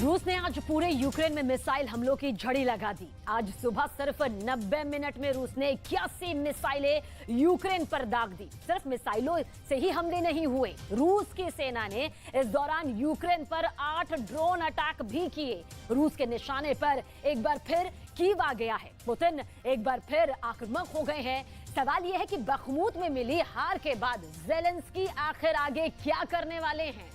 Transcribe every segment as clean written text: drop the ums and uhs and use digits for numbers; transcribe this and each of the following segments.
रूस ने आज पूरे यूक्रेन में मिसाइल हमलों की झड़ी लगा दी। आज सुबह सिर्फ 90 मिनट में रूस ने 81 मिसाइलें यूक्रेन पर दाग दी। सिर्फ मिसाइलों से ही हमले नहीं हुए, रूस की सेना ने इस दौरान यूक्रेन पर 8 ड्रोन अटैक भी किए। रूस के निशाने पर एक बार फिर कीव आ गया है। पुतिन एक बार फिर आक्रामक हो गए हैं। सवाल यह है कि बखमूत में मिली हार के बाद ज़ेलेंस्की आखिर आगे क्या करने वाले हैं।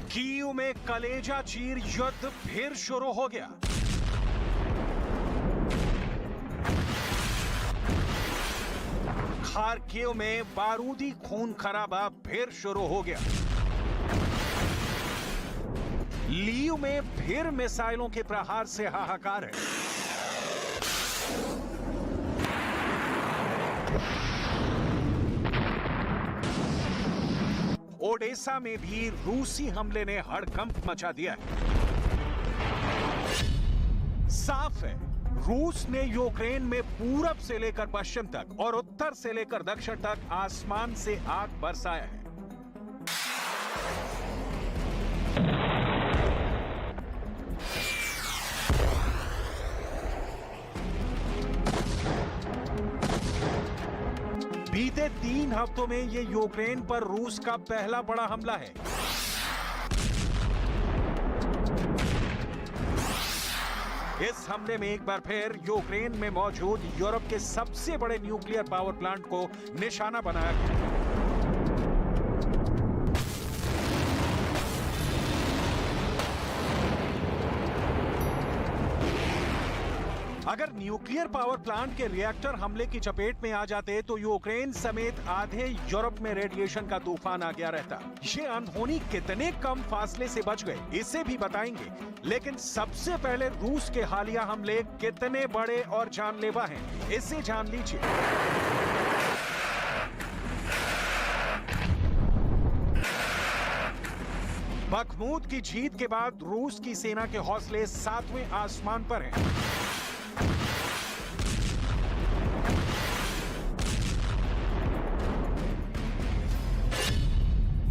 कीव में कलेजा चीर युद्ध फिर शुरू हो गया। खार्किव में बारूदी खून खराबा फिर शुरू हो गया। लीव में फिर मिसाइलों के प्रहार से हाहाकार है। ओडेसा में भी रूसी हमले ने हड़कंप मचा दिया है। साफ है, रूस ने यूक्रेन में पूरब से लेकर पश्चिम तक और उत्तर से लेकर दक्षिण तक आसमान से आग बरसाया है। बीते 3 हफ्तों में यह यूक्रेन पर रूस का पहला बड़ा हमला है। इस हमले में एक बार फिर यूक्रेन में मौजूद यूरोप के सबसे बड़े न्यूक्लियर पावर प्लांट को निशाना बनाया गया। अगर न्यूक्लियर पावर प्लांट के रिएक्टर हमले की चपेट में आ जाते तो यूक्रेन समेत आधे यूरोप में रेडिएशन का तूफान आ गया रहता। ये अनहोनी कितने कम फासले से बच गए, इसे भी बताएंगे। लेकिन सबसे पहले रूस के हालिया हमले कितने बड़े और जानलेवा हैं, इसे जान लीजिए। बखमूत की जीत के बाद रूस की सेना के हौसले 7वें आसमान पर हैं।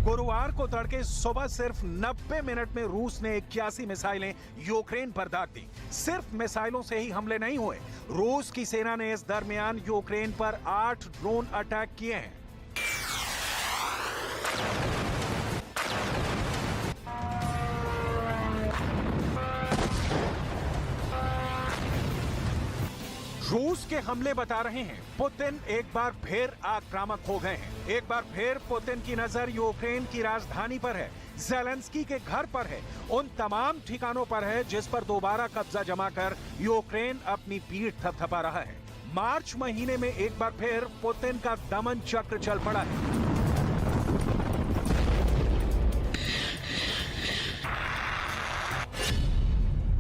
गुरुवार को तड़के सुबह सिर्फ 90 मिनट में रूस ने 81 मिसाइलें यूक्रेन पर दाग दी। सिर्फ मिसाइलों से ही हमले नहीं हुए, रूस की सेना ने इस दरमियान यूक्रेन पर 8 ड्रोन अटैक किए हैं। रूस के हमले बता रहे हैं पुतिन एक बार फिर आक्रामक हो गए हैं। एक बार फिर पुतिन की नजर यूक्रेन की राजधानी पर है, ज़ेलेंस्की के घर पर है, उन तमाम ठिकानों पर है जिस पर दोबारा कब्जा जमाकर यूक्रेन अपनी पीठ थपथपा रहा है। मार्च महीने में एक बार फिर पुतिन का दमन चक्र चल पड़ा है।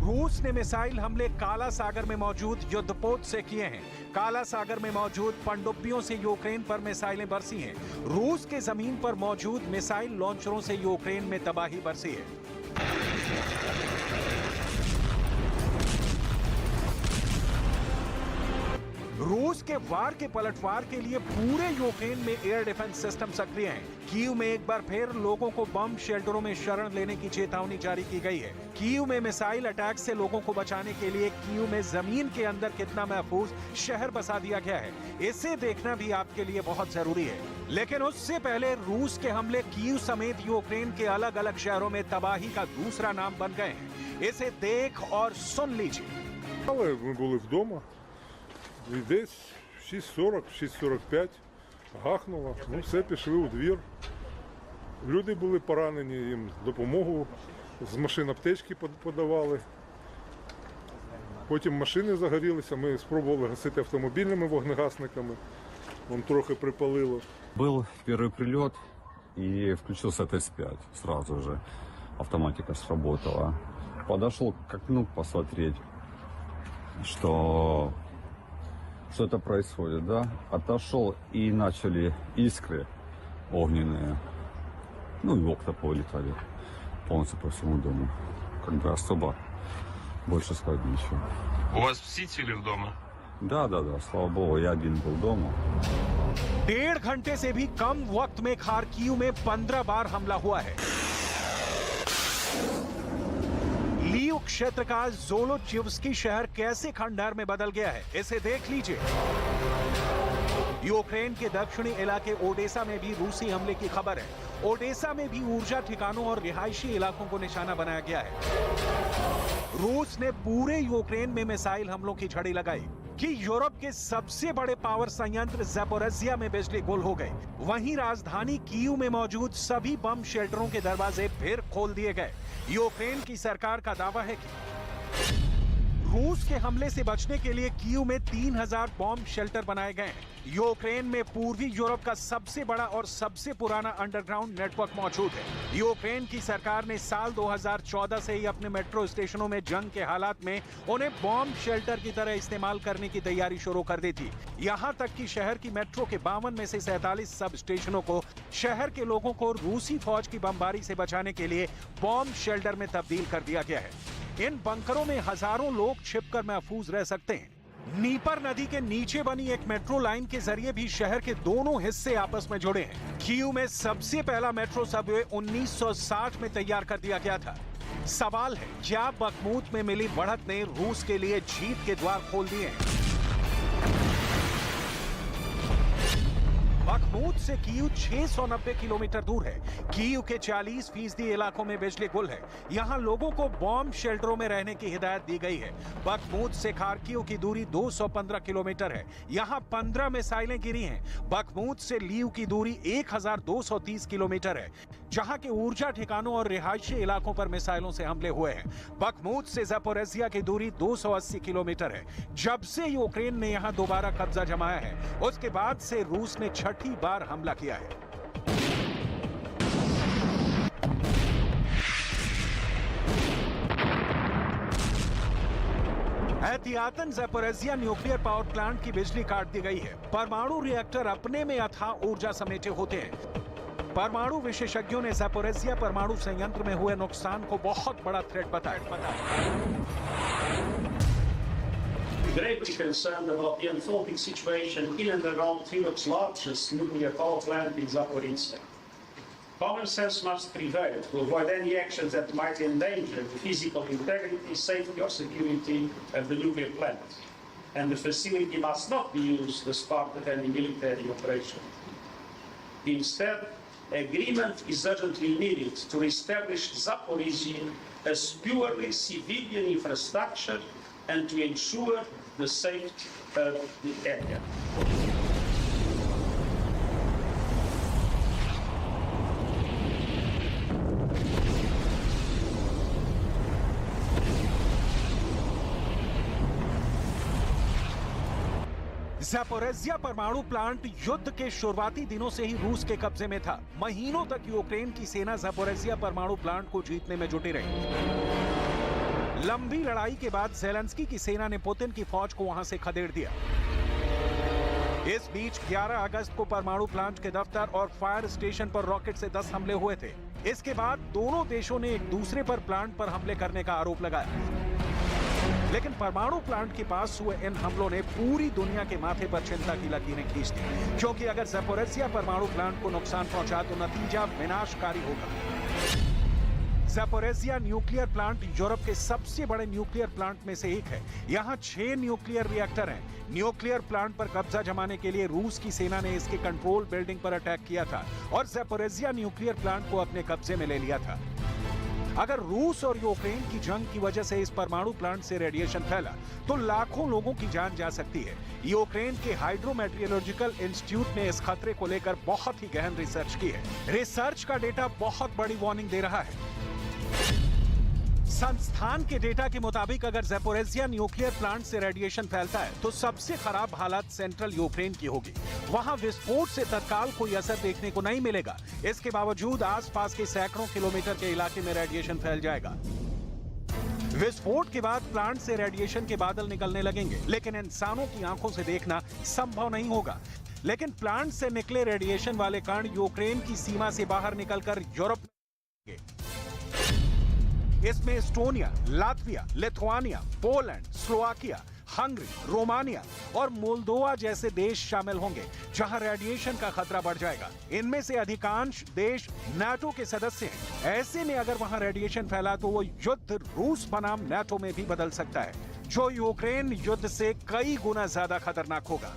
रूस ने मिसाइल हमले काला सागर में मौजूद युद्धपोत से किए हैं। काला सागर में मौजूद पनडुब्बियों से यूक्रेन पर मिसाइलें बरसी हैं। रूस के जमीन पर मौजूद मिसाइल लॉन्चरों से यूक्रेन में तबाही बरसी है। रूस के वार के पलटवार के लिए पूरे यूक्रेन में एयर डिफेंस सिस्टम सक्रिय हैं। कीव में एक बार फिर लोगों को बम शेल्टरों में शरण लेने की चेतावनी जारी की गई है। कीव में मिसाइल अटैक से लोगों को बचाने के लिए कीव में जमीन के अंदर कितना महफूज शहर बसा दिया गया है, इसे देखना भी आपके लिए बहुत जरूरी है। लेकिन उससे पहले रूस के हमले कीव समेत यूक्रेन के अलग अलग शहरों में तबाही का दूसरा नाम बन गए हैं। इसे देख और सुन लीजिए। І десь 6:40, 6:45 гахнуло, все, пішли у двір. Люди були поранені, їм допомогу, з машин аптечки подавали. Потім машини загорілися, ми спробували гасити автомобільними вогнегасниками, вон трохи припалило. Был первый прилет и включился ТС-5 сразу же. Автоматика сработала. подошел к окну посмотреть, что это происходит, да. Отошел, и начали искры огненные. Ну и окна повылетали полностью по всему дому. Как бы особо больше сказать ничего. У вас все цели в дома? Да, слава богу, я один был дома. 1.5 घंटे से भी कम वक्त में खार्किव में 15 बार हमला हुआ है। लीव क्षेत्र का ज़ोलोचिव्स्की शहर कैसे खंडहर में बदल गया है, इसे देख लीजिए। यूक्रेन के दक्षिणी इलाके ओडेसा में भी रूसी हमले की खबर है। ओडेसा में भी ऊर्जा ठिकानों और रिहायशी इलाकों को निशाना बनाया गया है। रूस ने पूरे यूक्रेन में मिसाइल हमलों की झड़ी लगाई कि यूरोप के सबसे बड़े पावर संयंत्र ज़ैपोरिज़िया में बिजली गुल हो गई। वहीं राजधानी कीव में मौजूद सभी बम शेल्टरों के दरवाजे फिर खोल दिए गए। यूक्रेन की सरकार का दावा है कि रूस के हमले से बचने के लिए कीव में 3000 बॉम्ब शेल्टर बनाए गए हैं। यूक्रेन में पूर्वी यूरोप का सबसे बड़ा और सबसे पुराना अंडरग्राउंड नेटवर्क मौजूद है। यूक्रेन की सरकार ने साल 2014 से ही अपने मेट्रो स्टेशनों में जंग के हालात में उन्हें बॉम्ब शेल्टर की तरह इस्तेमाल करने की तैयारी शुरू कर दी थी। यहां तक कि शहर की मेट्रो के 52 में से 47 सब स्टेशनों को शहर के लोगों को रूसी फौज की बमबारी से बचाने के लिए बॉम्ब शेल्टर में तब्दील कर दिया गया है। इन बंकरों में हजारों लोग छिपकर महफूज रह सकते हैं। नीपर नदी के नीचे बनी एक मेट्रो लाइन के जरिए भी शहर के दोनों हिस्से आपस में जुड़े हैं। कीव में सबसे पहला मेट्रो सबवे 1960 में तैयार कर दिया गया था। सवाल है, क्या बखमूत में मिली बढ़त ने रूस के लिए जीत के द्वार खोल दिए हैं? बखमूत से कीव 690 किलोमीटर दूर है। कीव के 40% इलाकों में बिजली गुल है। यहाँ लोगों को बॉम्ब शेल्टरों में रहने की हिदायत दी गई है। बखमूत से खार्किव की दूरी 215 किलोमीटर है। यहाँ 15 मिसाइलें गिरी हैं। बखमूत से लीव की दूरी 1230 किलोमीटर है, जहाँ के ऊर्जा ठिकानों और रिहायशी इलाकों पर मिसाइलों से हमले हुए हैं। बखमूत से ज़ैपोरिज़िया की दूरी 280 किलोमीटर है। जब से यूक्रेन ने यहाँ दोबारा कब्जा जमाया है, उसके बाद से रूस ने छठी बार हमला किया है। एहतियातन ज़ैपोरिज़िया न्यूक्लियर पावर प्लांट की बिजली काट दी गई है। परमाणु रिएक्टर अपने में अथाह ऊर्जा समेटे होते हैं। परमाणु विशेषज्ञों ने ज़ैपोरिज़िया परमाणु संयंत्र में हुए नुकसान को बहुत बड़ा थ्रेट बताया। Greatly concerned about the unfolding situation in and around Europe's largest nuclear power plant in Zaporizhzhia. Common sense must prevail to avoid any actions that might endanger the physical integrity, safety or security of the nuclear plant. And the facility must not be used as part of any military operation. Instead, agreement is urgently needed to establish Zaporizhzhia as purely civilian infrastructure and to ensure the safety of the area. ज़ैपोरिज़्ज़िया परमाणु plant युद्ध के शुरुआती दिनों से ही रूस के कब्जे में था। महीनों तक यूक्रेन की सेना ज़ैपोरिज़्ज़िया परमाणु प्लांट को जीतने में जुटी रही। लंबी लड़ाई के बाद ज़ेलेंस्की की सेना ने पुतिन की फौज को वहां से खदेड़ दिया। इस बीच 11 अगस्त को परमाणु प्लांट के दफ्तर और फायर स्टेशन पर रॉकेट से 10 हमले हुए थे। इसके बाद दोनों देशों ने एक दूसरे पर प्लांट पर हमले करने का आरोप लगाया। लेकिन परमाणु प्लांट के पास हुए इन हमलों ने पूरी दुनिया के माथे पर चिंता की लकीरें खींच दी, क्योंकि अगर ज़ैपोरिज़्ज़िया परमाणु प्लांट को नुकसान पहुंचा तो नतीजा विनाशकारी होगा। ज़ैपोरिज़्ज़िया न्यूक्लियर प्लांट यूरोप के सबसे बड़े न्यूक्लियर प्लांट में से एक है। यहाँ 6 न्यूक्लियर रिएक्टर हैं। न्यूक्लियर प्लांट पर कब्जा जमाने के लिए रूस की सेना ने इसके कंट्रोल बिल्डिंग पर अटैक किया था और ज़ैपोरिज़्ज़िया न्यूक्लियर प्लांट को अपने कब्जे में ले लिया था। अगर रूस और यूक्रेन की जंग की वजह से इस परमाणु प्लांट से रेडिएशन फैला तो लाखों लोगों की जान जा सकती है। यूक्रेन के हाइड्रोमेट्रियोलॉजिकल इंस्टीट्यूट ने इस खतरे को लेकर बहुत ही गहन रिसर्च की है। रिसर्च का डेटा बहुत बड़ी वार्निंग दे रहा है। संस्थान के डेटा के मुताबिक अगर ज़ैपोरिज़्ज़िया न्यूक्लियर प्लांट से रेडिएशन फैलता है तो सबसे खराब हालत सेंट्रल यूक्रेन की होगी। वहां विस्फोट से तत्काल कोई असर देखने को नहीं मिलेगा। इसके बावजूद आसपास के सैकड़ों किलोमीटर के इलाके में रेडिएशन फैल जाएगा। विस्फोट के बाद प्लांट से रेडिएशन के बादल निकलने लगेंगे, लेकिन इंसानों की आंखों से देखना संभव नहीं होगा। लेकिन प्लांट से निकले रेडिएशन वाले कण यूक्रेन की सीमा से बाहर निकलकर यूरोप में, इसमें Estonia, Latvia, Lithuania, Poland, Slovakia, Hungary, Romania और मोल्दोवा जैसे देश शामिल होंगे, जहां रेडिएशन का खतरा बढ़ जाएगा। इनमें से अधिकांश देश नाटो के सदस्य हैं। ऐसे में अगर वहां रेडिएशन फैला तो वो युद्ध रूस बनाम नाटो में भी बदल सकता है, जो यूक्रेन युद्ध से कई गुना ज्यादा खतरनाक होगा।